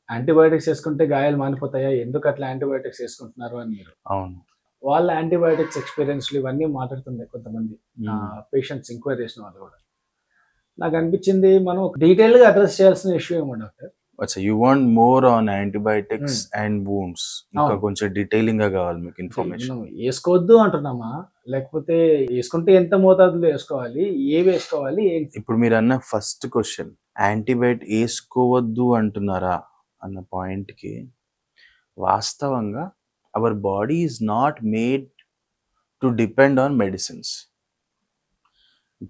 Antibiotics ఏసుకుంటే గాయాలు మానిపోతాయా? ఎందుకట్లా యాంటీబయోటిక్స్ ఏసుకుంటున్నారు అని మీరు. అవును. వాళ్ళ యాంటీబయోటిక్స్ ఎక్స్‌పీరియన్స్‌లు ఇవన్నీ మాట్లాడుతుండే కొంతమంది హ్మ్. పేషెంట్స్ ఎంక్వైరీ చేసిన వాళ్ళు గూడా. నాకనిపించింది మనం డీటెయిల్‌గా అడ్రెస్ చేయాల్సిన ఇష్యూ ఏమో డాక్టర్. అచ్చా! You want more on antibiotics and wounds. ఇంకా అవును. కొంచెం డీటెయిలింగ్‌గా కావాలి మీకు అంటే ఇన్ఫర్మేషన్. మనం ఏసుకోవద్దు అంటున్నామా? లేకపోతే ఏసుకుంటే ఎంత మోతాదులో ఏసుకోవాలి? ఏవేసుకోవాలి? ఏంటి? ఇప్పుడు మీరన్న ఫస్ట్ క్వెషన్ ఏసుకోవద్దు అంటున్నారా అన్న పాయింట్‌కి వాస్తవంగా our body is not made to depend on medicines.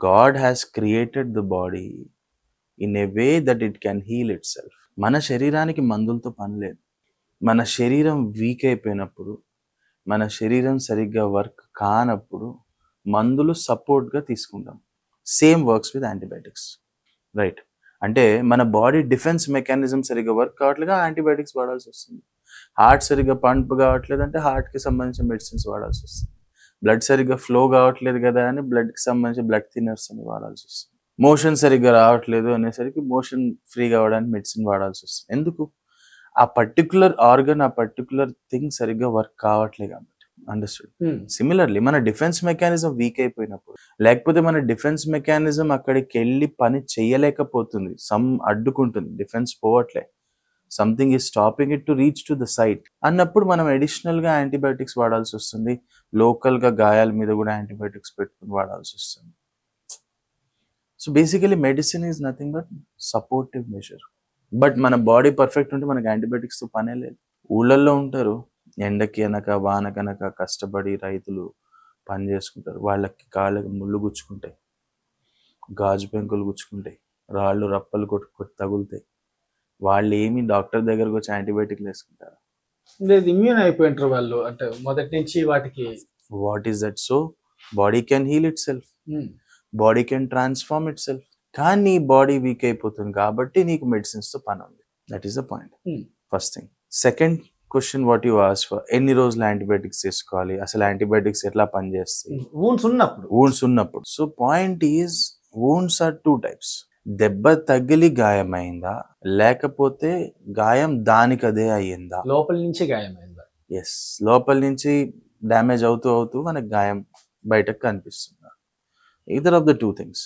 God has created the body in a way that it can heal itself. మన శరీరానికి మందులతో పని లేదు. మన శరీరం వీక్ అయిపోయినప్పుడు, మన శరీరం సరిగ్గా వర్క్ కానప్పుడు మందులు సపోర్ట్‌గా తీసుకుంటాం. Same works with antibiotics. Right. అంటే మన బాడీ డిఫెన్స్ మెకానిజం సరిగ్గా వర్క్ కావట్లేగా యాంటీబయాటిక్స్ వాడాల్సొస్తుంది. హార్ట్ సరిగ్గా పంప్ కావట్లేదంటే హార్ట్‌కి సంబంధించిన మెడిసిన్స్ వాడాల్సొస్తుంది. బ్లడ్ సరిగ్గా ఫ్లో కావట్లేదు కదా అని బ్లడ్‌కి సంబంధించిన బ్లడ్ థిన్నర్స్ అని వాడాల్సొస్తుంది. మోషన్ సరిగ్గా రావట్లేదు అనేసరికి మోషన్ ఫ్రీ కావడానికి మెడిసిన్ వాడాల్సొస్తుంది. ఎందుకు? ఆ పర్టిక్యులర్ ఆర్గన్, ఆ పర్టిక్యులర్ థింగ్ సరిగ్గా వర్క్ కావట్లే కాబట్టి. అండర్‌స్టూడ్. సిమిలర్‌లీ మన డిఫెన్స్ మెకానిజం వీక్ అయిపోయినప్పుడు, లేకపోతే మన డిఫెన్స్ మెకానిజం అక్కడికెళ్ళి పని చేయలేకపోతుంది. అడ్డుకుంటుంది. డిఫెన్స్ పోవట్లే. Something is stopping it to reach to the site అన్నప్పుడు మనం అడిషనల్‌గా యాంటీబయాటిక్స్ వాడాల్సొస్తుంది. లోకల్‌గా గాయాల మీద కూడా యాంటీబయాటిక్స్ పెట్టుకొని వాడాల్సొస్తుంది. So basically medicine is nothing but supportive measure. But మన బాడీ పర్ఫెక్ట్ ఉంటే మనకి యాంటీబయాటిక్స్‌తో పనే లేదు. ఊళ్ళల్లో ఉంటారు. ఎండకి అనక, వానకనక కష్టపడి రైతులు పని చేసుకుంటారు. వాళ్ళకి కాళ్ళకి ముళ్ళు గుచ్చుకుంటాయి. గాజు పెంకులు గుచ్చుకుంటాయి. రాళ్ళు రప్పలు కొట్టి కొట్టి తగులుతాయి. వాళ్ళేమి డాక్టర్ దగ్గరకొచ్చి యాంటీబయాటిక్‌లు ఏసుకుంటారా? లేదు ఇమ్యూన్ అయిపోయింటారు వాళ్ళు. అంటే మొదటి నుంచి వాటికి. What is that? So body can heal itself. Body can transform itself. కానీ నీ బాడీ వీక్ అయిపోతుంది కాబట్టి నీకు మెడిసిన్స్‌తో పనుంది. That is the point. First thing. Second question what you asked for, ఎన్ని రోజులు యాంటీబయాటిక్స్ తీసుకోవాలి? అసలు యాంటీబయాటిక్స్ ఎట్లా పనిచేస్తాయి? వూండ్స్ ఉన్నప్పుడు. So point is wounds are 2 types. దెబ్బ తగిలి గాయమైందా? లేకపోతే గాయం దానికదే అయ్యిందా? లోపల నుంచి గాయమైందా? యెస్. లోపల నుంచి డ్యామేజ్ అవుతూ అవుతూ మనకు గాయం బయటకు కనిపిస్తుంది. Either of the 2 things.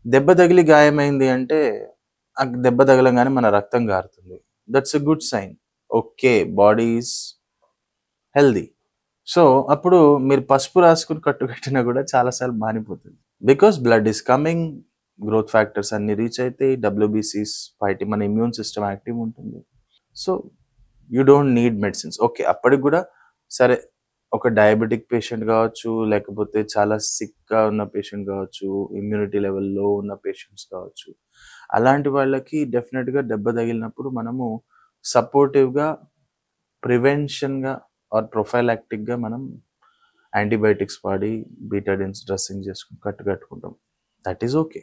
దెబ్బ తగిలి గాయమైంది అంటే ఆ దెబ్బ తగలంగానే మన రక్తం గారుతుంది. That's a good sign. Okay, body is healthy. So అప్పుడు మీరు పసుపు రాసుకుని కట్టుకట్టినా కూడా చాలాసార్లు మానిపోతుంది. Because blood is coming, growth factors అన్ని రీచ్ అయితే, డబ్ల్యూబీసీస్ ఫైట్, మన ఇమ్యూన్ సిస్టమ్ యాక్టివ్ ఉంటుంది. So you don't need medicines. Okay, అప్పటికి కూడా సరే ఒక డయాబెటిక్ పేషెంట్ కావచ్చు, లేకపోతే చాలా సిక్గా ఉన్న పేషెంట్ కావచ్చు, ఇమ్యూనిటీ లెవెల్ లో ఉన్న పేషెంట్స్ కావచ్చు, అలాంటి వాళ్ళకి డెఫినెట్గా దెబ్బ తగిలినప్పుడు మనము సపోర్టివ్గా, ప్రివెన్షన్గా ఆర్ ప్రొఫైలాక్టిక్గా మనం యాంటీబయాటిక్స్ వాడి బీటాడిన్స్ డ్రెస్సింగ్ చేసుకుని కట్టుకుంటాం. That is okay.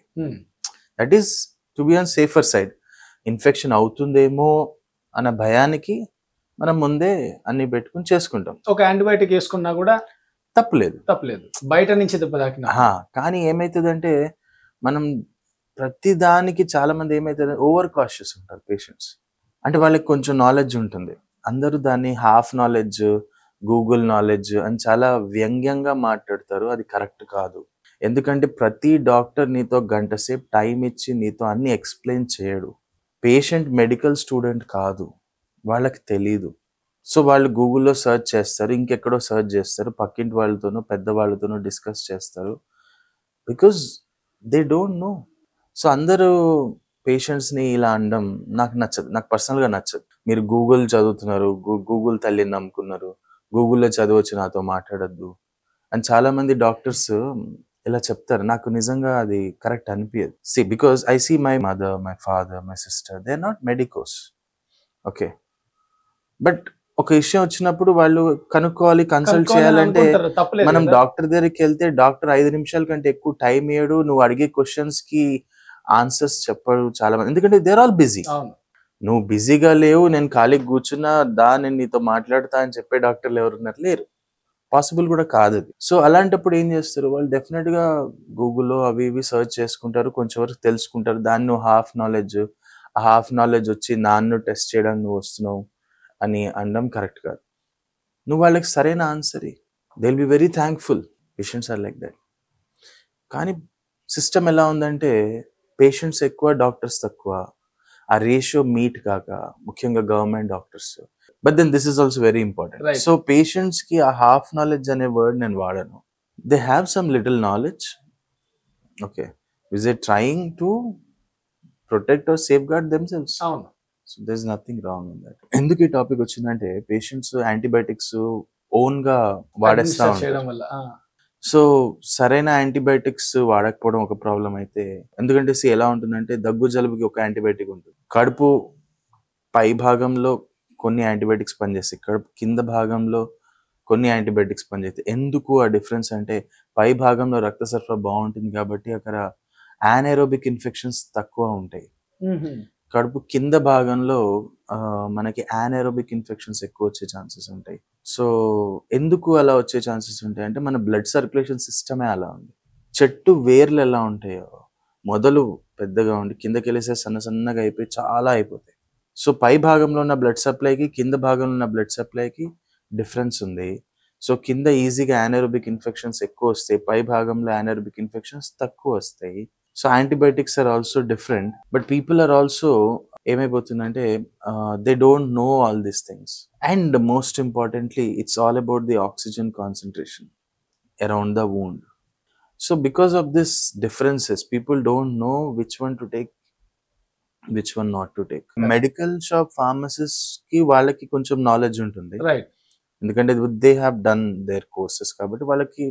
That is to be on safer side. Infection అవుతుందేమో అన్న భయానికి మనం ముందే అన్ని పెట్టుకుని చేసుకుంటాం. ఒక యాంటీబయాటిక్ వేసుకున్నా కూడా తప్పులేదు. బయట నుంచి దెబ్బ తాకినా. కానీ ఏమవుతుందంటే మనం ప్రతి దానికి చాలా మంది ఏమవుతుంది, ఓవర్ కాషియస్ ఉంటారు పేషెంట్స్. అంటే వాళ్ళకి కొంచెం నాలెడ్జ్ ఉంటుంది. అందరూ దాన్ని హాఫ్ నాలెడ్జ్, గూగుల్ నాలెడ్జ్ అని చాలా వ్యంగ్యంగా మాట్లాడతారు. అది కరెక్ట్ కాదు. ఎందుకంటే ప్రతి డాక్టర్ నీతో గంట సేపు టైం ఇచ్చి నీతో అన్ని ఎక్స్ప్లెయిన్ చేయడు. పేషెంట్ మెడికల్ స్టూడెంట్ కాదు, వాళ్ళకి తెలీదు. సో వాళ్ళు గూగుల్లో సెర్చ్ చేస్తారు, ఇంకెక్కడో సెర్చ్ చేస్తారు, పక్కింటి వాళ్ళతోనో పెద్దవాళ్ళతోనో డిస్కస్ చేస్తారు. Because they don't no. So అందరూ పేషెంట్స్ని ఇలా అనడం నాకు నచ్చదు. నాకు పర్సనల్గా నచ్చదు. మీరు గూగుల్ చదువుతున్నారు, గూగుల్ తల్లిని నమ్ముకున్నారు, గూగుల్లో చదివచ్చి నాతో మాట్లాడద్దు అని చాలామంది డాక్టర్స్ ఇలా చెప్తారు. నాకు నిజంగా అది కరెక్ట్ అనిపించదు. Because I see my mother, my father, my sister, they are not medicos. Okay, but ఒక విషయం వచ్చినప్పుడు వాళ్ళు కనుక్కోవాలి, కన్సల్ట్ చేయాలంటే మనం డాక్టర్ దగ్గరికి వెళ్తే డాక్టర్ 5 నిమిషాల కంటే ఎక్కువ టైం ఇయ్యడు. నువ్వు అడిగే క్వశ్చన్స్ కి ఆన్సర్స్ చెప్పడు చాలా మంది, ఎందుకంటే దే ఆర్ ఆల్ బిజీ. నువ్వు బిజీగా లేవు, నేను ఖాళీగా కూర్చున్నా నేను నీతో మాట్లాడతా అని చెప్పే డాక్టర్లు ఎవరున్నారు? లేరు. పాసిబుల్ కూడా కాదు అది. సో అలాంటప్పుడు ఏం చేస్తారు వాళ్ళు, డెఫినెట్ గా గూగుల్లో అవి ఇవి సర్చ్ చేసుకుంటారు, కొంచెం వరకు తెలుసుకుంటారు. దాన్ని నువ్వు హాఫ్ నాలెడ్జ్, హాఫ్ నాలెడ్జ్ వచ్చి నాన్ను టెస్ట్ చేయడానికి నువ్వు వస్తున్నావు అని అనడం కరెక్ట్ కాదు. నువ్వు వాళ్ళకి సరైన answer they will be very thankful. Patients are like that. కానీ సిస్టమ్ ఎలా ఉందంటే పేషెంట్స్ ఎక్కువ, డాక్టర్స్ తక్కువ. ఆ రేషియో మీట్ కాక, ముఖ్యంగా government doctors. But then this is also very important. Right. So patients కి ఆ హాఫ్ నాలెడ్జ్ అనే వర్డ్ నేను వాడను. They have some little knowledge. Okay, is they trying to protect or safeguard themselves. అవును. So there is nothing wrong in that. ఎందుకు ఈ topic వచ్చిందంటే patients antibiotics own గా వాడేస్తా Administer చేయడం ఉంటారు. వల్ల సో సరైన యాంటీబయాటిక్స్ వాడకపోవడం ఒక ప్రాబ్లం అయితే, ఎందుకంటే ఎలా ఉంటుందంటే దగ్గు జలుబుకి ఒక యాంటీబయాటిక్ ఉంటుంది, కడుపు పై భాగంలో కొన్ని యాంటీబయాటిక్స్ పనిచేస్తాయి, కడుపు కింద భాగంలో కొన్ని యాంటీబయాటిక్స్ పనిచేస్తాయి. ఎందుకు ఆ డిఫరెన్స్ అంటే పై భాగంలో రక్త సరఫరా బాగుంటుంది కాబట్టి అక్కడ యానైరోబిక్ ఇన్ఫెక్షన్స్ తక్కువ ఉంటాయి. కడుపు కింద భాగంలో మనకి యానైరోబిక్ ఇన్ఫెక్షన్స్ ఎక్కువ వచ్చే ఛాన్సెస్ ఉంటాయి. సో ఎందుకు అలా వచ్చే ఛాన్సెస్ ఉంటాయి అంటే మన బ్లడ్ సర్క్యులేషన్ సిస్టమే అలా ఉంది. చెట్టు వేర్లు ఎలా ఉంటాయో మొదలు పెద్దగా ఉండి కిందకి వెళ్ళేసే సన్న సన్నగా అయిపోయి చాలా అయిపోతాయి. సో పై భాగంలో ఉన్న బ్లడ్ సప్లైకి కింద భాగంలో ఉన్న బ్లడ్ సప్లైకి డిఫరెన్స్ ఉంది. సో కింద ఈజీగా యానైరోబిక్ ఇన్ఫెక్షన్స్ ఎక్కువ వస్తాయి, పై భాగంలో యానైరోబిక్ ఇన్ఫెక్షన్స్ తక్కువ వస్తాయి. So antibiotics are also different. But people are also ఏమైపోతుందంటే they don't know all these things. And most importantly it's all about the oxygen concentration around the wound. So because of this differences, people don't know which one to take, which one not to take. Medical shop pharmacist కి వాళ్ళకి కొంచెం knowledge ఉంటుంది, right. ఎందుకంటే they have done their courses కాబట్టి వాళ్ళకి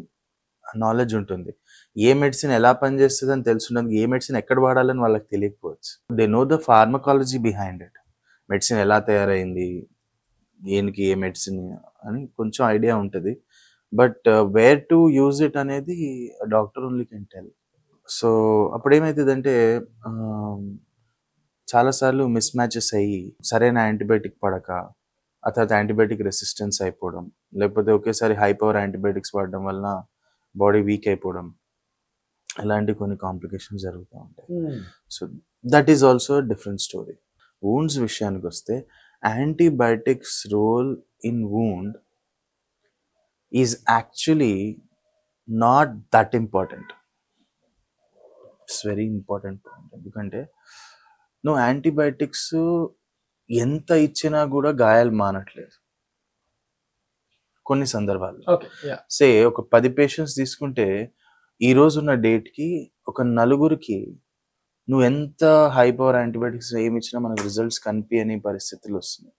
knowledge ఉంటుంది. ఏ medicine ఎలా పనిచేస్తుంది అని తెలుసుండదు, ఏ మెడిసిన్ ఎక్కడ వాడాలని వాళ్ళకి తెలియకపోవచ్చు. They know the pharmacology behind it, medicine ఎలా తయారైంది, దేనికి ఏ మెడిసిన్ అని కొంచెం ఐడియా ఉంటుంది. But where to use it అనేది doctor only can tell. So అప్పుడు ఏమవుతుందంటే చాలాసార్లు మిస్ మ్యాచెస్ అయ్యి సరైన యాంటీబయాటిక్ పడక ఆ తర్వాత యాంటీబయాటిక్ రెసిస్టెన్స్ అయిపోవడం, లేకపోతే ఒకేసారి హై పవర్ యాంటీబయాటిక్స్ వాడడం వలన బాడీ వీక్ అయిపోవడం, ఇలాంటి కొన్ని కాంప్లికేషన్స్ జరుగుతూ ఉంటాయి. So that is also different story. Wounds విషయానికి వస్తే antibiotics role in wound is actually not that important. It's very important point. ఎందుకంటే నువ్వు యాంటీబయాటిక్స్ ఎంత ఇచ్చినా కూడా గాయాలు మానట్లేదు కొన్ని సందర్భాల్లో. సే ఒక 10 పేషెంట్స్ తీసుకుంటే ఈ రోజు ఉన్న డేట్కి ఒక 4 నువ్వు ఎంత హై పవర్ యాంటీబయాటిక్స్ ఏమి ఇచ్చినా మనకు రిజల్ట్స్ కనిపించని పరిస్థితులు వస్తున్నాయి.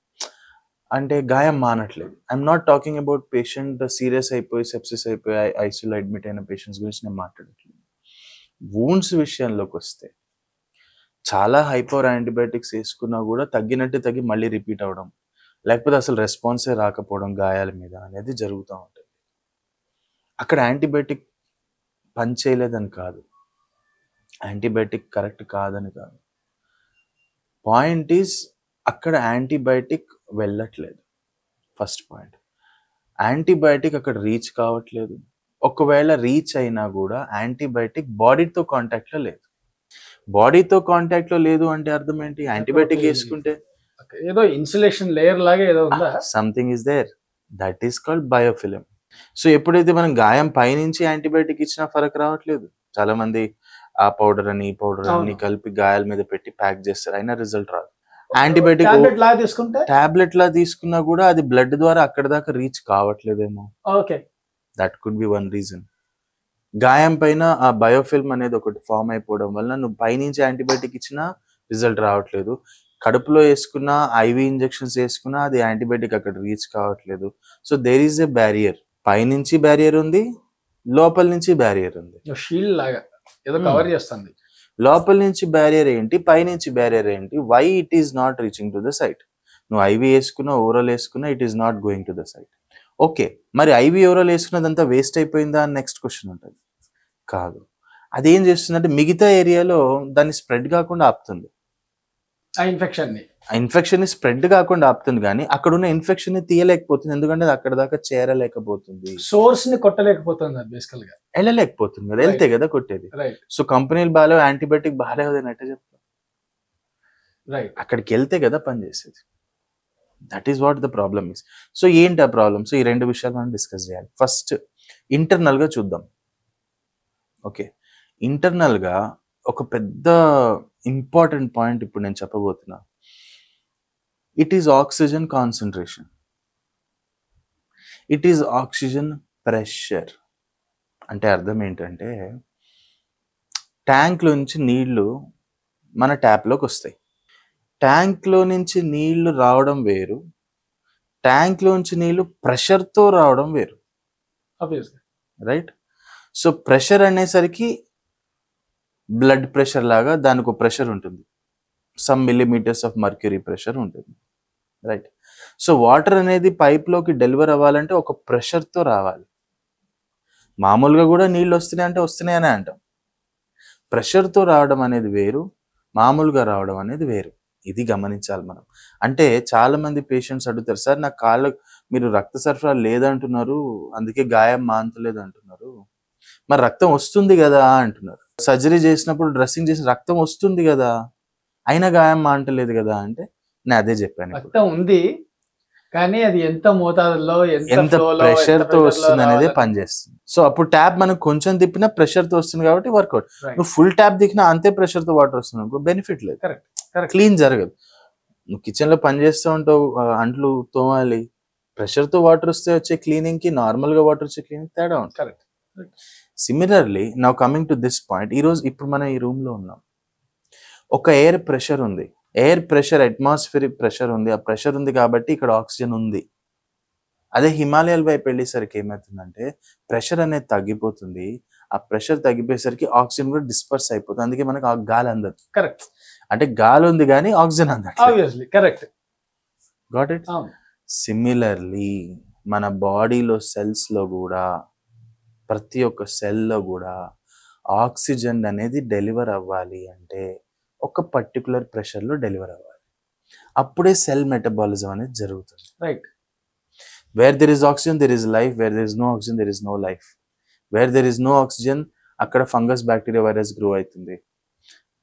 అంటే గాయం మానట్లేదు. I'm not talking about patient serious అయిపోయి సెప్సిస్ అయిపోయి ఐసీయూలో అడ్మిట్ అయిన పేషెంట్స్ గురించి నేను మాట్లాడట్లేదు. వూండ్స్ విషయంలోకి వస్తే చాలా హై పవర్ యాంటీబయాటిక్స్ వేసుకున్నా కూడా తగ్గినట్టు తగ్గి మళ్ళీ రిపీట్ అవడం, లేకపోతే అసలు రెస్పాన్సే రాకపోవడం గాయాల మీద అనేది జరుగుతూ ఉంటుంది. అక్కడ యాంటీబయాటిక్ పని చేయలేదని కాదు, యాంటీబయాటిక్ కరెక్ట్ కాదని కాదు. పాయింట్ ఈజ్ అక్కడ యాంటీబయాటిక్ వెళ్ళట్లేదు. ఫస్ట్ పాయింట్, యాంటీబయాటిక్ అక్కడ రీచ్ కావట్లేదు. ఒకవేళ రీచ్ అయినా కూడా యాంటీబయాటిక్ బాడీతో కాంటాక్ట్లో లేదు. బాడీతో కాంటాక్ట్లో లేదు అంటే అర్థం ఏంటి? యాంటీబయాటిక్ వేసుకుంటే ఏదో ఇన్సులేషన్ లేయర్ లాగా ఏదో ఉందా, something is there, that is called biofilm. So ఎప్పుడైతే మనం గాయం పైనుంచి యాంటీబయాటిక్ ఇచ్చినా ఫరక్ రావట్లేదు. చాలా మంది ఆ పౌడర్ అని ఈ పౌడర్ అని కలిపి గాయాల మీద పెట్టి ప్యాక్ చేస్తారు, అయినా రిజల్ట్ రాదు. యాంటీబయాటిక్ టాబ్లెట్ లా తీసుకున్నా కూడా అది బ్లడ్ ద్వారా అక్కడ దాకా రీచ్ కావట్లేదేమో. Okay, that could be one reason. గాయం పైన ఆ బయోఫిల్మ్ అనేది ఒకటి ఫామ్ అయిపోవడం వల్ల నువ్వు పైనుంచి యాంటీబయాటిక్ ఇచ్చినా రిజల్ట్ రావట్లేదు. కడుపులో వేసుకున్నా ఐవి ఇంజెక్షన్స్ వేసుకున్నా అది యాంటీబయాటిక్ అక్కడ రీచ్ కావట్లేదు. So there is a barrier. పైనుంచి బ్యారియర్ ఉంది, లోపల నుంచి బ్యారియర్ ఉంది. షీల్డ్ లాగా ఏదో కవర్ చేస్తుంది. లోపల నుంచి బ్యారియర్ ఏంటి, పైనుంచి బ్యారియర్ ఏంటి? Why it is not reaching to the site? నువ్వు ఐవి వేసుకున్నా ఓవరాల్ వేసుకున్నా it is not going to the site. Okay, మరి ఐవి ఓవరాల్ వేసుకున్నదంతా వేస్ట్ అయిపోయిందా అని నెక్స్ట్ క్వశ్చన్ ఉంటుంది. కాదు, అదేం చేస్తుందంటే మిగతా ఏరియాలో దాన్ని స్ప్రెడ్ కాకుండా ఆపుతుంది. ఆ ఇన్ఫెక్షన్ ని స్ప్రెడ్ కాకుండా ఆపుతుంది, కానీ అక్కడ ఉన్న ఇన్ఫెక్షన్ ని తీయలేకపోతుంది. ఎందుకంటే అది అక్కడ దాకా చేరలేకపోతుంది, సోర్స్ ని కొట్టలేకపోతుంది, బేసికల్ గా వెళ్ళలేకపోతుంది కదా, వెళ్తే కదా కొట్టేది. సో కంపెనీలు బాగాలేవు, యాంటీబయాటిక్ బాగాలేవు అని అంటే చెప్తాం. రైట్. అక్కడికి వెళ్తే కదా పని చేసేది. That is what the problem is. So ఏంటి ఆ ప్రాబ్లమ్? సో ఈ 2 విషయాలు మనం డిస్కస్ చేయాలి. ఫస్ట్ ఇంటర్నల్గా చూద్దాం. ఓకే, ఇంటర్నల్గా ఒక పెద్ద ఇంపార్టెంట్ పాయింట్ ఇప్పుడు నేను చెప్పబోతున్నా. It is oxygen concentration, it is oxygen pressure. అంటే అర్థం ఏంటంటే ట్యాంక్లో నుంచి నీళ్లు మన ట్యాప్లోకి వస్తాయి. ట్యాంక్లో నుంచి నీళ్లు రావడం వేరు, ట్యాంక్లో నుంచి నీళ్లు ప్రెషర్తో రావడం వేరు. ఆబ్వియస్లీ. రైట్. సో ప్రెషర్ అనేసరికి బ్లడ్ ప్రెషర్ లాగా దానికి ఒక ప్రెషర్ ఉంటుంది, some millimetres of mercury pressure ఉంటుంది. రైట్. సో వాటర్ అనేది పైప్లోకి డెలివర్ అవ్వాలంటే ఒక ప్రెషర్తో రావాలి. మామూలుగా కూడా నీళ్ళు వస్తున్నాయి అంటే వస్తున్నాయనే అంటాం. ప్రెషర్తో రావడం అనేది వేరు, మామూలుగా రావడం అనేది వేరు. ఇది గమనించాలి మనం. అంటే చాలా మంది పేషెంట్స్ అడుగుతారు, సార్ నా కాళ్ళ మీరు రక్త సరఫరా లేదంటున్నారు, అందుకే గాయం మాంతలేదు అంటున్నారు, మరి రక్తం వస్తుంది కదా అంటున్నారు. సర్జరీ చేసినప్పుడు డ్రెస్సింగ్ చేసిన రక్తం వస్తుంది కదా, అయినా గాయం మాంటలేదు కదా అంటే నేను అదే చెప్పాను. రక్తం ఉంది కానీ అది ఎంత మోతాదులో ఎంత ప్రెషర్ తో వస్తుంది అనేది పనిచేస్తుంది. సో అప్పుడు ట్యాప్ మనకు కొంచెం తిప్పినా ప్రెషర్ తో వస్తుంది కాబట్టి వర్కౌట్. నువ్వు ఫుల్ ట్యాప్ దిక్కినా అంతే ప్రెషర్ తో వాటర్ వస్తుంది, బెనిఫిట్ లేదు, క్లీన్ జరగదు. నువ్వు కిచెన్ లో పని చేస్తూ ఉంటావు, అంట్లు తోమాలి, ప్రెషర్ తో వాటర్ వస్తే వచ్చే క్లీనింగ్ కి నార్మల్ గా వాటర్ వచ్చే క్లీనింగ్ తేడా ఉంటుంది. Similarly now coming to this point, ఇప్పుడు మనం ఈ రూమ్ లో ఉన్నాం, ఒక ఎయిర్ ప్రెషర్ ఉంది, ఎయిర్ ప్రెషర్ అట్మాస్ఫియరిక్ ప్రెషర్ ఉంది, ఆ ప్రెషర్ ఉంది కాబట్టి ఇక్కడ ఆక్సిజన్ ఉంది. అదే హిమాలయాల వైపు వెళ్ళేసరికి ఏమవుతుందంటే ప్రెషర్ అనేది తగ్గిపోతుంది, ఆ ప్రెషర్ తగ్గిపోయేసరికి ఆక్సిజన్ కూడా డిస్పర్స్ అయిపోతుంది, అందుకే మనకు ఆ గాలి అందదు. కరెక్ట్. అంటే గాలి ఉంది కానీ ఆక్సిజన్ అందదు. కరెక్ట్. Got it. సిమిలర్లీ మన బాడీలో సెల్స్ లో కూడా ప్రతి ఒక్క సెల్లో కూడా ఆక్సిజన్ అనేది డెలివర్ అవ్వాలి అంటే ఒక పర్టికులర్ ప్రెషర్లో డెలివర్ అవ్వాలి, అప్పుడే సెల్ మెటబాలిజం అనేది జరుగుతుంది. Right. Where there is oxygen there is life, where there is no oxygen there is no life. Where there is no oxygen అక్కడ ఫంగస్, బ్యాక్టీరియా, వైరస్ గ్రో అవుతుంది.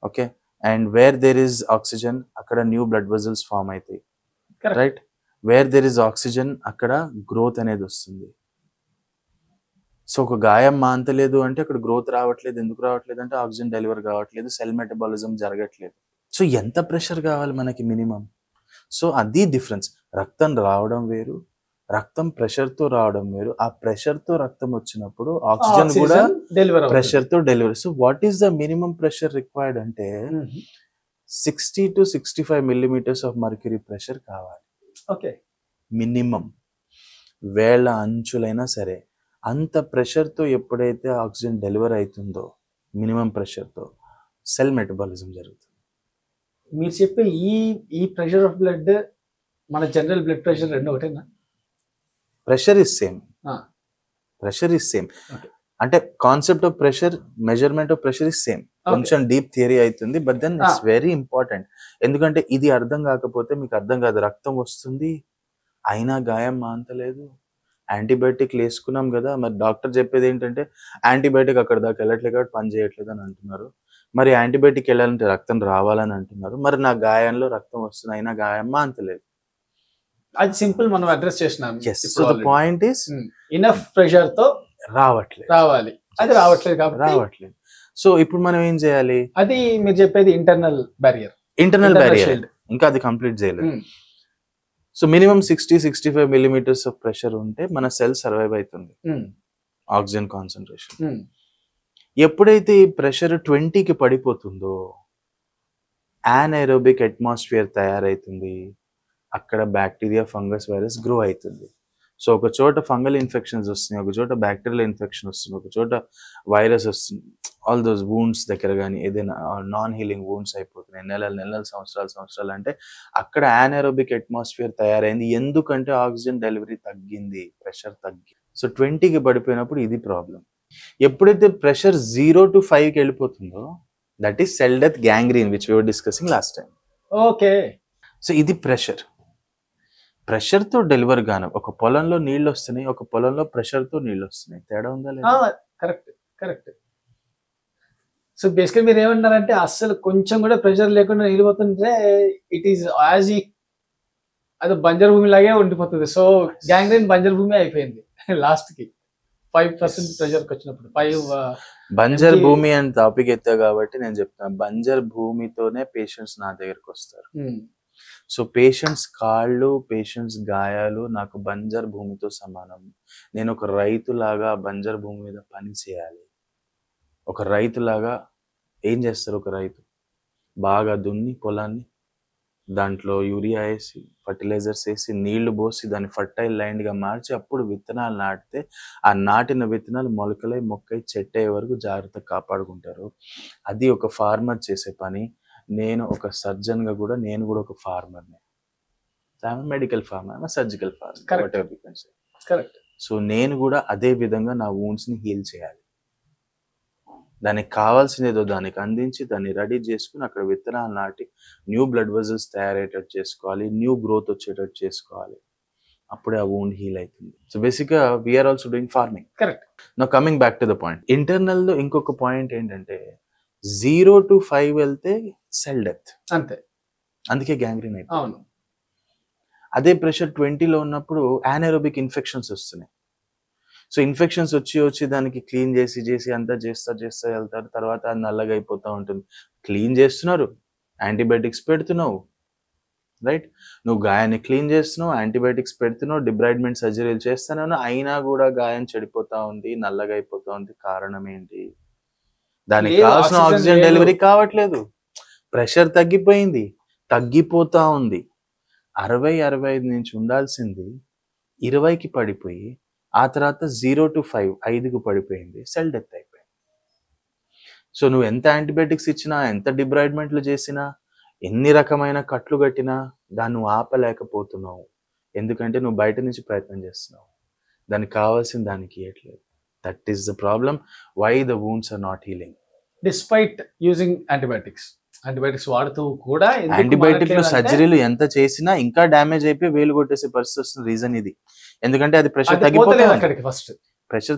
Okay. And where there is oxygen అక్కడ new blood vessels form అవుతాయి. Right. Where there is oxygen అక్కడ growth అనేది వస్తుంది. So ఒక గాయం మాంతలేదు అంటే అక్కడ గ్రోత్ రావట్లేదు. ఎందుకు రావట్లేదు అంటే ఆక్సిజన్ డెలివర్ కావట్లేదు, సెల్ మెటబాలిజం జరగట్లేదు. సో ఎంత ప్రెషర్ కావాలి మనకి మినిమం? సో అది డిఫరెన్స్. రక్తం రావడం వేరు, రక్తం ప్రెషర్తో రావడం వేరు. ఆ ప్రెషర్తో రక్తం వచ్చినప్పుడు ఆక్సిజన్ కూడా ప్రెషర్తో delivery. So what is the minimum pressure required అంటే 60 to 65 millimeters of mercury pressure కావాలి. ఓకే. మినిమం. వేళ అంచులైనా సరే అంత ప్రెషర్తో ఎప్పుడైతే ఆక్సిజన్ డెలివర్ అవుతుందో మినిమం ప్రెషర్తో సెల్ మెటబాలిజం జరుగుతుంది. మీరు చెప్పే ఈ ప్రెషర్ ఆఫ్ బ్లడ్ మన జనరల్ బ్లడ్ ప్రెషర్ రెండు ఒకటేనా? Pressure is same. Pressure is same. అంటే concept of pressure, measurement of pressure is same. కొంచెం డీప్ థియరీ అవుతుంది, but then it's very important. ఎందుకంటే ఇది అర్థం కాకపోతే మీకు అర్థం కాదు. రక్తం వస్తుంది అయినా గాయం మాంతలేదు, యాంటీబయాటిక్ వేసుకున్నాం కదా, మరి డాక్టర్ చెప్పేది ఏంటంటే యాంటీబయాటిక్ అక్కడ దాకా వెళ్ళట్లేదు కాబట్టి పని చేయట్లేదు అని అంటున్నారు. మరి యాంటీబయాటిక్ వెళ్ళాలంటే రక్తం రావాలని అంటున్నారు. మరి నా గాయంలో రక్తం వస్తుంది అయినా గాయం మాంతలేదు. అది సింపుల్, మనం అడ్రస్ చేసినాం. So the point is enough pressure తో రావాలి, అది రావట్లేదు కాబట్టి రావట్లేదు. సో ఇప్పుడు మనం ఏం చేయాలి? అది మీరు చెప్పేది ఇంటర్నల్ బ్యారియర్. ఇంకా అది కంప్లీట్ చేయలేదు. So minimum 60-65 millimeters of pressure ఉంటే మన సెల్ సర్వైవ్ అవుతుంది. ఆక్సిజన్ కాన్సన్ట్రేషన్ ఎప్పుడైతే ఈ ప్రెషర్ 20కి పడిపోతుందో యానైరోబిక్ అట్మాస్ఫియర్ తయారైతుంది. అక్కడ బ్యాక్టీరియా, ఫంగస్, వైరస్ గ్రో అవుతుంది. సో ఒక చోట ఫంగల్ ఇన్ఫెక్షన్స్ వస్తున్నాయి, ఒక చోట బ్యాక్టీరియల్ ఇన్ఫెక్షన్ వస్తుంది, ఒక చోట వైరస్ వస్తుంది. ఆల్ దోస్ వూండ్స్ దగ్గర కానీ ఏదైనా నాన్ హీలింగ్ వూండ్స్ అయిపోతున్నాయి. నెలలు సంవత్సరాలు అంటే అక్కడ యానైరోబిక్ అట్మాస్ఫియర్ తయారైంది. ఎందుకంటే ఆక్సిజన్ డెలివరీ తగ్గింది, ప్రెషర్ తగ్గింది. సో 20కి పడిపోయినప్పుడు ఇది ప్రాబ్లం. ఎప్పుడైతే ప్రెషర్ 0 to 5కి వెళ్ళిపోతుందో that is cell death, gangrene, which we were discussing last time. Okay. So ఇది ప్రెషర్తో డెలివర్ గాను. ఒక పొలంలో నీళ్ళు వస్తున్నాయి, ఒక పొలంలో ప్రెషర్తో నీళ్ళు వస్తున్నాయి. తేడా ఉందా లేదా? కరెక్ట్. సో బేసికల్ మీరు ఏమన్నారంటే అస్సలు కొంచెం కూడా ప్రెషర్ లేకుండా వెళ్ళిపోతుంటే ఇట్ ఈస్ యాజ్ ఈ అది బంజర్ భూమి లాగే ఉండిపోతుంది. సో గ్యాంగ్రీన్ బంజర్ భూమి అయిపోయింది లాస్ట్ కి 5% ప్రెషర్ వచ్చినప్పుడు 5 బంజర్ భూమి అని టాపిక్ ఎత్తా కాబట్టి నేను చెప్తాను, బంజర్ భూమితోనే పేషెంట్స్ నా దగ్గరకు వస్తారు. సో పేషెంట్స్ కాళ్ళు, పేషెంట్స్ గాయాలు నాకు బంజర్ భూమితో సమానం. నేను ఒక రైతులాగా బంజర్ భూమి మీద పని చేయాలి. ఒక రైతులాగా ఏం చేస్తారు? ఒక రైతు బాగా దున్ని పొలాన్ని, దాంట్లో యూరియా వేసి, ఫర్టిలైజర్స్ వేసి, నీళ్లు పోసి, దాన్ని ఫర్టైల్ ల్యాండ్గా మార్చి అప్పుడు విత్తనాలు నాటితే ఆ నాటిన విత్తనాలు మొలకలై మొక్కై చెట్టయ్యే వరకు జాగ్రత్తగా కాపాడుకుంటారు. అది ఒక ఫార్మర్ చేసే పని. నేను ఒక సర్జన్గా కూడా నేను కూడా ఒక ఫార్మర్ని. Medical farmer, surgical farmer, correct. So నేను కూడా అదే విధంగా నా wounds-ని హీల్ చేయాలి. దానికి కావాల్సింది ఏదో దానికి అందించి దాన్ని రెడీ చేసుకుని అక్కడ విత్తనాలు నాటి న్యూ బ్లడ్ వెజల్స్ తయారయ్యేటట్టు చేసుకోవాలి, న్యూ గ్రోత్ వచ్చేటట్టు చేసుకోవాలి. అప్పుడే ఆ wound హీల్ అవుతుంది. సో బేసిక్గా we are also doing farming. Correct. Now coming back to the point, ఇంటర్నల్లో ఇంకొక పాయింట్ ఏంటంటే 0 to 5 వెళ్తే సెల్ డెత్, అంతే. అందుకే గ్యాంగ్రీన్ అయిపోయింది. అవును. అదే ప్రెషర్ 20లో ఉన్నప్పుడు యానెరోబిక్ ఇన్ఫెక్షన్స్ వస్తున్నాయి. సో ఇన్ఫెక్షన్స్ వచ్చి దానికి క్లీన్ చేసి అంతా చేస్తా వెళ్తారు. తర్వాత అది నల్లగా అయిపోతూ ఉంటుంది. క్లీన్ చేస్తున్నారు, యాంటీబయాటిక్స్ పెడుతున్నావు, రైట్? నువ్వు గాయాన్ని క్లీన్ చేస్తున్నావు, యాంటీబయాటిక్స్ పెడుతున్నావు, డిబ్రైడ్మెంట్ సర్జరీలు చేస్తున్నావు, అయినా కూడా గాయం చెడిపోతా ఉంది, నల్లగా అయిపోతా ఉంది. కారణం ఏంటి? దానికి కావాల్సిన ఆక్సిజన్ డెలివరీ కావట్లేదు. ప్రెషర్ తగ్గిపోతా ఉంది. 60-65 నుంచి ఉండాల్సింది 20కి పడిపోయి ఆ తర్వాత 0 to 5 5కు పడిపోయింది. సెల్ డెత్ అయిపోయింది. సో నువ్వు ఎంత యాంటీబయాటిక్స్ ఇచ్చినా, ఎంత డిబ్రైడ్మెంట్లు చేసినా, ఎన్ని రకమైన కట్లు కట్టినా దాన్ని నువ్వు ఆపలేకపోతున్నావు. ఎందుకంటే నువ్వు బయట నుంచి ప్రయత్నం చేస్తున్నావు, దానికి కావాల్సిన దానికి ఇవ్వట్లేదు. That is the problem. Why the wounds are not healing despite using antibiotics వాడుతూ కూడా యాంటీబయాటిక్లు సర్జరీలు ఎంత చేసినా ఇంకా డ్యామేజ్ అయిపోయి వేలు కొట్టేసే పరిస్థితి వస్తుంది. రీజన్ ఇది. ఎందుకంటే అది ప్రెషర్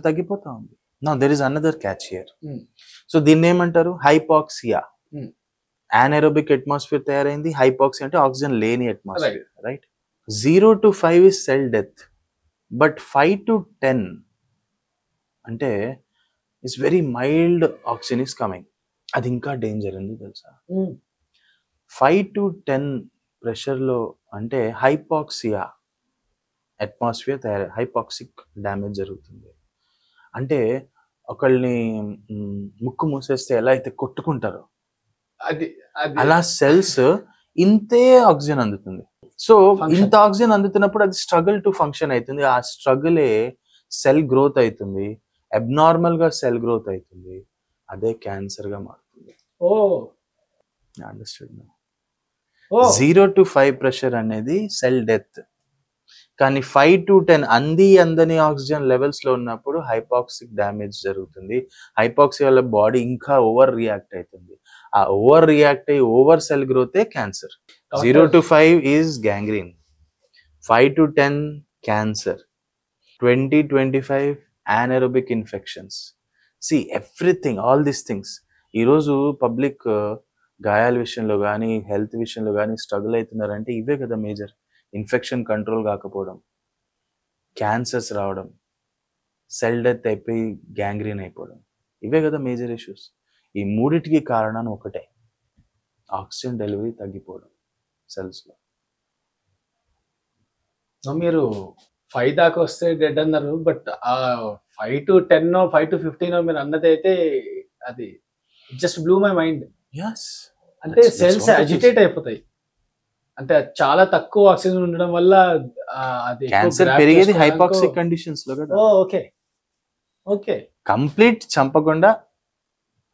తగ్గిపోతా ఉంది. Now there is another catch here. So దీన్ని ఏమంటారు? హైపాక్సియా. యానెరోబిక్ అట్మాస్ఫియర్ తయారైంది. హైపాక్సియా అంటే ఆక్సిజన్ లేని atmosphere, right? 0 to 5 is cell death, but 5 to 10 అంటే it's very mild oxygen is coming. అది ఇంకా డేంజర్ ఎందుకు తెలుసా? 5 to 10 ప్రెషర్లో అంటే హైపాక్సియా అట్మాస్ఫియర్ హైపాక్సిక్ డ్యామేజ్ జరుగుతుంది. అంటే ఒకళ్ళని ముక్కు మూసేస్తే ఎలా అయితే కొట్టుకుంటారో అలా సెల్స్ ఇంతే ఆక్సిజన్ అందుతుంది. సో ఇంత ఆక్సిజన్ అందుతున్నప్పుడు అది స్ట్రగుల్ టు ఫంక్షన్ అవుతుంది. ఆ స్ట్రగులే సెల్ గ్రోత్ అవుతుంది. అబ్నార్మల్ గా సెల్ గ్రోత్ అవుతుంది. అదే క్యాన్సర్ గా మారుతుంది. అండర్స్టూడ్? 0 to 5 ప్రెషర్ అనేది సెల్ డెత్. కానీ 5 to 10 అందని ఆక్సిజన్ లెవెల్స్ లో ఉన్నప్పుడు హైపాక్సిక్ డ్యామేజ్ జరుగుతుంది. హైపాక్సియా వల్ల బాడీ ఇంకా ఓవర్ రియాక్ట్ అవుతుంది. ఆ ఓవర్ రియాక్ట్ అయ్యి ఓవర్ సెల్ గ్రోతే cancer. 0 to 5 is gangrene, 5 to 10 cancer, 20-25 anaerobic infections. See everything, all these things. ఈరోజు పబ్లిక్ గాయాల విషయంలో కానీ హెల్త్ విషయంలో కానీ స్ట్రగుల్ అవుతున్నారంటే ఇవే కదా మేజర్. ఇన్ఫెక్షన్ కంట్రోల్ కాకపోవడం, క్యాన్సర్స్ రావడం, సెల్ డెత్ అయిపోయి గ్యాంగ్రీన్ అయిపోవడం, ఇవే కదా మేజర్ ఇష్యూస్. ఈ మూడిటికి కారణం ఒకటే, ఆక్సిజన్ డెలివరీ తగ్గిపోవడం సెల్స్లో. మీరు 5 దాకా వస్తే డెడ్ అన్నారు, బట్ 5 to 10 5 to 15 మీరు అన్నది అయితే అది జస్ట్ బ్లూ మై మైండ్. అంటే సెల్స్ అజిటేట్ అయిపోతాయి. అంటే చాలా తక్కువ ఆక్సిజన్ ఉండడం వల్ల అది క్యాన్సర్ పెరిగేది హైపాక్సిక్ కండిషన్స్ లో కదా. Okay okay. కంప్లీట్ చంపకుండా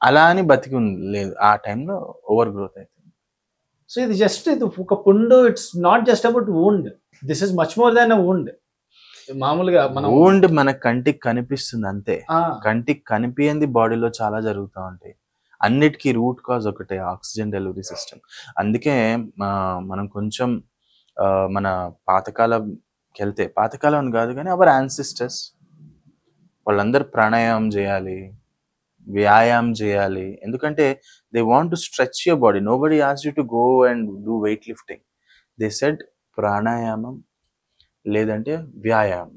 అలా అని బతికి లేదు, ఆ టైంలో ఓవర్ గ్రోత్ అవుతుంది. సో ఇది జస్ట్ ఇది ఒక పుండు. It's not just about wound, this is much more than a wound. మామూలుగా వూండ్ మన కంటికి కనిపిస్తుంది అంతే. కంటికి కనిపించింది బాడీలో చాలా జరుగుతూ ఉంటాయి. అన్నిటికీ రూట్ కాజ్ ఒకటే, ఆక్సిజన్ డెలివరీ సిస్టమ్. అందుకే మనం కొంచెం మన పాతకాలంకి వెళ్తే, పాతకాలం కాదు కానీ అవర్ యాన్సిస్టర్స్ వాళ్ళందరూ ప్రాణాయామం చేయాలి, వ్యాయామం చేయాలి. ఎందుకంటే they want to stretch your body. Nobody asked you to go and do weight lifting. They said ప్రాణాయామం లేదంటే వ్యాయామం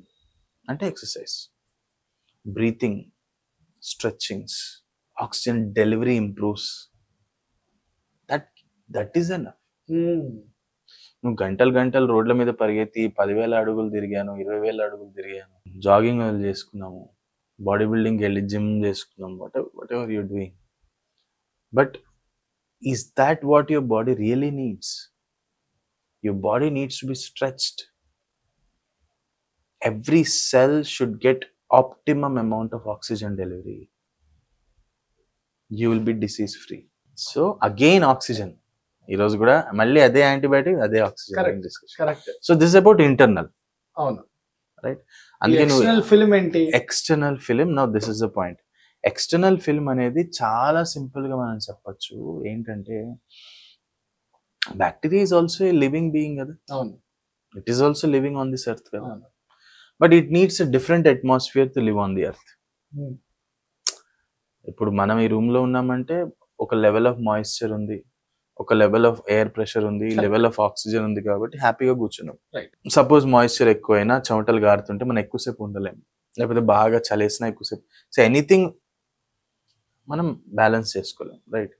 అంటే exercise, breathing, stretchings, oxygen delivery improves. That is enough. నువ్వు గంటలు రోడ్ల మీద పరిగెత్తి 10,000 అడుగులు తిరిగాను, 20,000 అడుగులు తిరిగాను, జాగింగ్ చేసుకున్నాము, బాడీ బిల్డింగ్కి వెళ్ళి జిమ్ చేసుకున్నాము, what ever you're doing, but is that what your body really needs? Your body needs to be stretched. Every cell should get optimum amount of oxygen delivery. You will be disease free. So again oxygen, ఈ రోజు కూడా మళ్ళీ అదే antibiotic, అదే oxygen discussion. So this about internal. అవును, right. అందుకే external film ఏంటి? External film. Now this is the point. External film అనేది చాలా సింపుల్ గా మనం చెప్పొచ్చు. ఏంటంటే bacteria is also a living being కదా. అవును, it is also living on this earth కదా. But it needs a different atmosphere to live on the earth. ఇప్పుడు మనం ఈ రూమ్ లో ఉన్నామంటే ఒక లెవెల్ ఆఫ్ మాయిశ్చర్ ఉంది, ఒక లెవెల్ ఆఫ్ ఎయిర్ ప్రెషర్ ఉంది, లెవెల్ ఆఫ్ ఆక్సిజన్ ఉంది, కాబట్టి హ్యాపీగా కూర్చున్నాం. సపోజ్ మాయిశ్చర్ ఎక్కువైనా, చెమటలు గారుతుంటే మనం ఎక్కువసేపు ఉండలేము, లేకపోతే బాగా చలేసినా ఎక్కువసేపు. సో ఎనీథింగ్ మనం బ్యాలెన్స్ చేసుకోలేం, రైట్.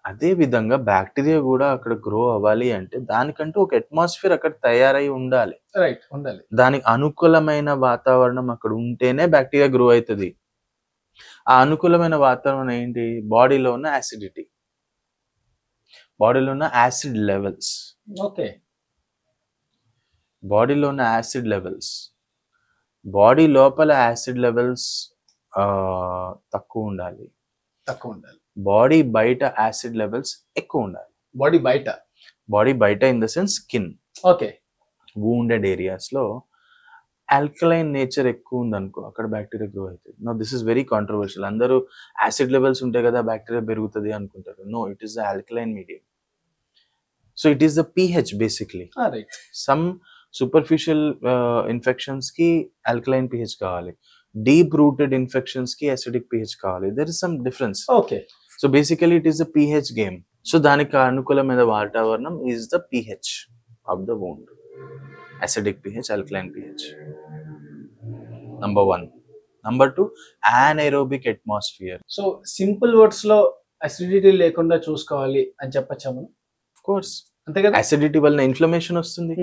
అదే విధంగా బ్యాక్టీరియా కూడా అక్కడ గ్రో అవ్వాలి అంటే దానికంటూ ఒక అట్మాస్ఫియర్ అక్కడ తయారై ఉండాలి, రైట్, ఉండాలి. దానికి అనుకూలమైన వాతావరణం అక్కడ ఉంటేనే బ్యాక్టీరియా గ్రో అవుతుంది. ఆ అనుకూలమైన వాతావరణం ఏంటి? బాడీలో ఉన్న యాసిడిటీ, బాడీలో ఉన్న యాసిడ్ లెవెల్స్. ఓకే, బాడీలో ఉన్న యాసిడ్ లెవెల్స్, బాడీ లోపల యాసిడ్ లెవెల్స్ తక్కువ ఉండాలి, బాడీ బయట యాసిడ్ లెవెల్స్ ఎక్కువ ఉండాలి. బాడీ బయట in the sense skin, okay, wounded areas లో ఆల్కలైన్ నేచర్ ఎక్కువ ఉంది అనుకో, అక్కడ బ్యాక్టీరియా గ్రో అవుతుంది. No this is very controversial. అందరూ యాసిడ్ లెవెల్స్ ఉంటాయి కదా బ్యాక్టీరియా పెరుగుతుంది అనుకుంటారు. No, it is the alkaline medium. So it is the pH basically. Some superficial infections కి ఆల్కలైన్ pH కావాలి, డీప్ రూటెడ్ ఇన్ఫెక్షన్స్ కి అసిడిక్ pH కావాలి. There is some difference. Okay, so basically it is the pH game. So దానికి అనుకూలమైన వాతావరణం is the pH of the wound. acidic pH, alkaline pH. Number 1. Number 2, anaerobic atmosphere. So simple words లో acidity లేకుండా చూసుకోవాలి అని చెప్పచ్చా మనం? Of course, అంతే కదా. అసిడిటీ వల్ల ఇన్ఫ్లమేషన్ వస్తుంది,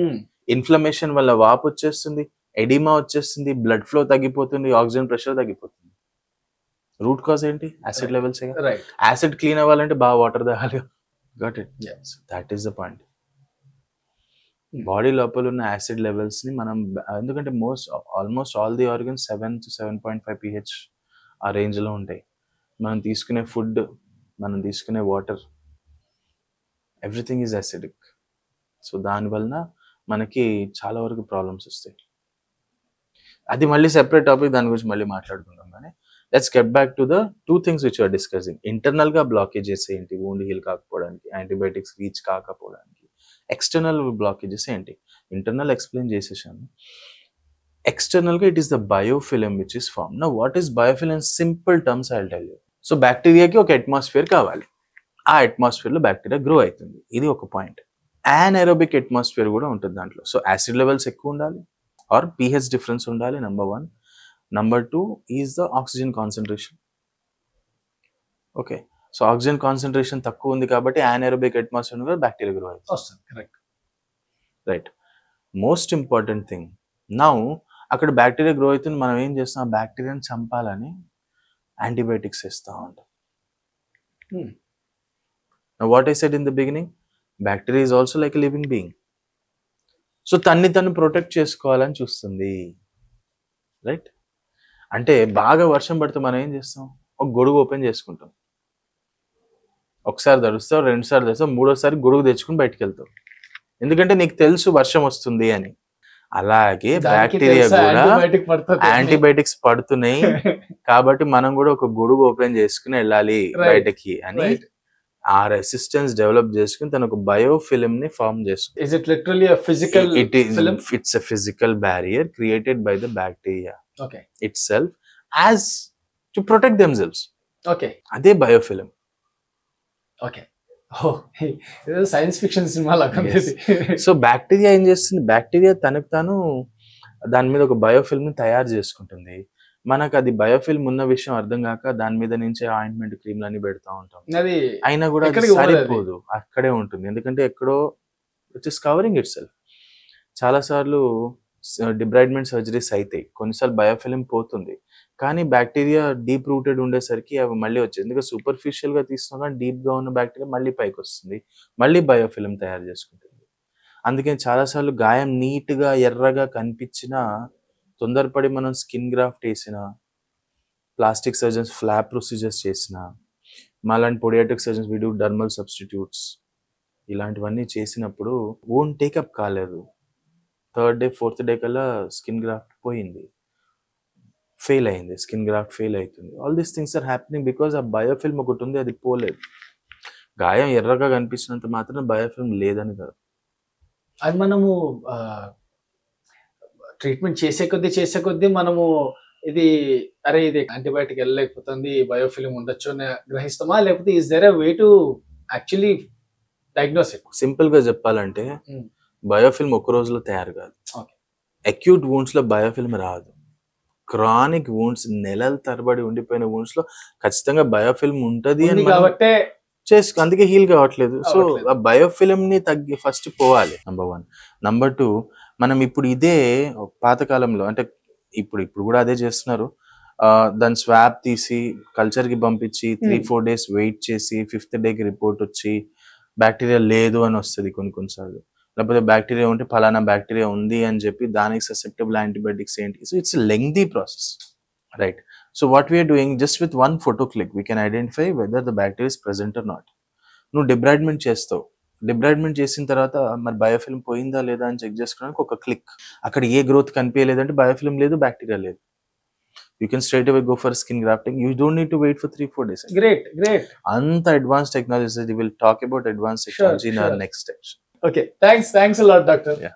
ఇన్ఫ్లమేషన్ వల్ల వాపు వచ్చేస్తుంది, ఎడిమా వచ్చేస్తుంది, బ్లడ్ ఫ్లో తగ్గిపోతుంది, ఆక్సిజన్ ప్రెషర్ తగ్గిపోతుంది. రూట్ కాజ్ ఏంటి? Acid levels. యాసిడ్ క్లీన్ అవ్వాలంటే బాగా వాటర్ తాగాలి. Got it. So that is the point. Body లోపల ఉన్న యాసిడ్ లెవెల్స్ ని మనం, ఎందుకంటే almost all the organs 7 to 7.5 pH ఆ రేంజ్ లో ఉంటాయి. మనం తీసుకునే ఫుడ్, మనం తీసుకునే water, everything is acidic. So దానివలన మనకి చాలా వరకు ప్రాబ్లమ్స్ వస్తాయి. అది మళ్ళీ సెపరేట్ టాపిక్, దాని గురించి మళ్ళీ మాట్లాడుకుందాం. కానీ let's get back to the 2 things which we are discussing. Internal గా బ్లాకేజెస్ ఏంటి, వూండ్ హీల్ కాకపోవడానికి, యాంటీబయాటిక్స్ రీచ్ కాకపోవడానికి. ఎక్స్టర్నల్ బ్లాకేజెస్ ఏంటి? ఇంటర్నల్ ఎక్స్ప్లెయిన్ చేసేసాను. ఎక్స్టర్నల్ గా it is the biofilm which is form. Now what is biofilm? Simple terms I will tell you. So బ్యాక్టీరియాకి ఒక atmosphere కావాలి, ఆ అట్మాస్ఫియర్ లో బ్యాక్టీరియా గ్రో అవుతుంది. ఇది ఒక పాయింట్. యానెరోబిక్ అట్మాస్ఫియర్ కూడా ఉంటుంది దాంట్లో. సో యాసిడ్ లెవెల్స్ ఎక్కువ ఉండాలి ఆర్ pH డిఫరెన్స్ ఉండాలి, number 1. Number 2 is the oxygen concentration. Okay, so oxygen concentration తక్కువ ఉంది కాబట్టి యానెరోబిక్ అట్మాస్ఫియర్ కూడా బ్యాక్టీరియా గ్రో అవుతుంది. Correct, right. Most important thing, now అక్కడ బ్యాక్టీరియా గ్రో అవుతుంది, మనం ఏం చేస్తాం? ఆ బ్యాక్టీరియాని చంపాలని యాంటీబయాటిక్స్ ఇస్తూ ఉంటాం. What I said in the beginning, bacteria is also like a living being. So తను ప్రొటెక్ట్ చేసుకోవాలని చూస్తుంది, రైట్. అంటే బాగా వర్షం పడితే మనం ఏం చేస్తాం? ఒక గొడుగు ఓపెన్ చేసుకుంటాం. ఒకసారి తడుస్తావు, 2 సార్లు తడుస్తావు, 3వ సారి గొడుగు తెచ్చుకుని బయటకు వెళ్తావు, ఎందుకంటే నీకు తెలుసు వర్షం వస్తుంది అని. అలాగే బ్యాక్టీరియా కూడా యాంటీబయాటిక్స్ పడుతున్నాయి కాబట్టి మనం కూడా ఒక గొడుగు ఓపెన్ చేసుకుని వెళ్ళాలి బయటకి అని ఆ రెసిస్టెన్స్ డెవలప్ చేసుకుని తన ఒక బయోఫిలిం ని ఫార్మ్ చేసుకుంది. Is it literally a physical film? It's a physical barrier created by the bacteria okay. itself as to protect themselves. Okay అదే బయోఫిలిం. ఓకే. సైన్స్ ఫిక్షన్ సినిమా లాగా. సో బ్యాక్టీరియా ఏం చేస్తుంది, బ్యాక్టీరియా తనకు తాను దాని మీద ఒక బయోఫిల్మ్ ని తయారు చేసుకుంటుంది. మనకు అది బయోఫిల్మ్ ఉన్న విషయం అర్థం కాక దాని మీద నుంచే ఆయింట్మెంట్ క్రీమ్లు అన్ని పెడతా ఉంటాం. అది అయినా కూడా అది సరిపోదు, అక్కడే ఉంటుంది. ఎందుకంటే ఎక్కడో it is covering it self. చాలా సార్లు డిబ్రైడ్మెంట్ సర్జరీస్ అవుతాయి, కొన్నిసార్లు బయోఫిలిం పోతుంది, కానీ బ్యాక్టీరియా డీప్ రూటెడ్ ఉండేసరికి అవి మళ్ళీ వచ్చేది. ఎందుకంటే సూపర్ఫిషియల్ గా తీస్తున్నా కానీ డీప్ గా ఉన్న బ్యాక్టీరియా మళ్ళీ పైకి వస్తుంది, మళ్ళీ బయోఫిలిం తయారు చేసుకుంటుంది. అందుకని చాలాసార్లు గాయం నీట్ గా ఎర్రగా కనిపించినా తొందరపడి మనం స్కిన్ గ్రాఫ్ట్ వేసిన, ప్లాస్టిక్ సర్జన్స్ ఫ్లాప్ ప్రొసీజర్స్ చేసిన, మాలాంటి పొడియాట్రిక్ సర్జన్స్ వీడు డర్మల్ సబ్స్టిట్యూట్స్ ఇలాంటివన్నీ చేసినప్పుడు ఓన్ టేకప్ కాలేదు. 3rd డే 4th డే కల్లా స్కిన్ గ్రాఫ్ట్ పోయింది, ఫెయిల్ అయింది, స్కిన్ గ్రాఫ్ట్ ఫెయిల్ అవుతుంది. All these things are happening because a biofilm ఒకటి ఉంది, అది పోలేదు. గాయం ఎర్రగా కనిపించినంత మాత్రం బయోఫిల్మ్ లేదని కాదు. అది మనము ట్రీట్మెంట్ చేసే కొద్దీ మనము ఇది అరే ఇది యాంటీబయాటిక్ వెళ్ళలేకపోతుంది, బయోఫిలిం ఉండొచ్చు అని గ్రహిస్తామా, లేకపోతే is there a way to actually diagnose it? Simple గా చెప్పాలంటే బయోఫిల్మ్ ఒక్క రోజులో తయారు కాదు. అక్యూట్ వూండ్స్ లో బయోఫిల్మ్ రాదు. క్రానిక్ వూండ్స్, నెలల తరబడి ఉండిపోయిన వూండ్స్ లో ఖచ్చితంగా బయోఫిల్మ్ ఉంటది అని కాబట్టి అందుకే హీల్ కావట్లేదు. సో ఆ బయోఫిలిం ని ఫస్ట్ పోవాలి, నంబర్ 1. నంబర్ 2, మనం ఇప్పుడు ఇదే పాతకాలంలో అంటే ఇప్పుడు కూడా అదే చేస్తున్నారు. దాని స్వాబ్ తీసి కల్చర్ కి పంపించి 3-4 డేస్ వెయిట్ చేసి 5th డేకి రిపోర్ట్ వచ్చి బ్యాక్టీరియా లేదు అని వస్తుంది కొన్నిసార్లు. లేకపోతే బ్యాక్టీరియా ఉంటే ఫలానా బ్యాక్టీరియా ఉంది అని చెప్పి దానికి ససెప్టబుల్ యాంటీబయాటిక్స్ ఏంటి. So it's lengthy process, right? So what we are doing, just with one photo click we can identify whether the bacteria is present or not. నువ్వు డిబ్రైడ్మెంట్ చేస్తావు, డిబ్రైడ్మెంట్ చేసిన తర్వాత మరి బయోఫిల్మ్ పోయిందా లేదా అని చెక్ చేసుకోవడానికి ఒక క్లిక్, అక్కడ ఏ గ్రోత్ కనిపించలేదంటే బయోఫిల్మ్ లేదు, బ్యాక్టీరియా లేదు. You can straight away go for skin grafting. You don't need to wait for 3-4 days. Great. Anta advanced technologies, we will talk about advanced technology in our next section. Okay, thanks a lot, doctor. Yeah.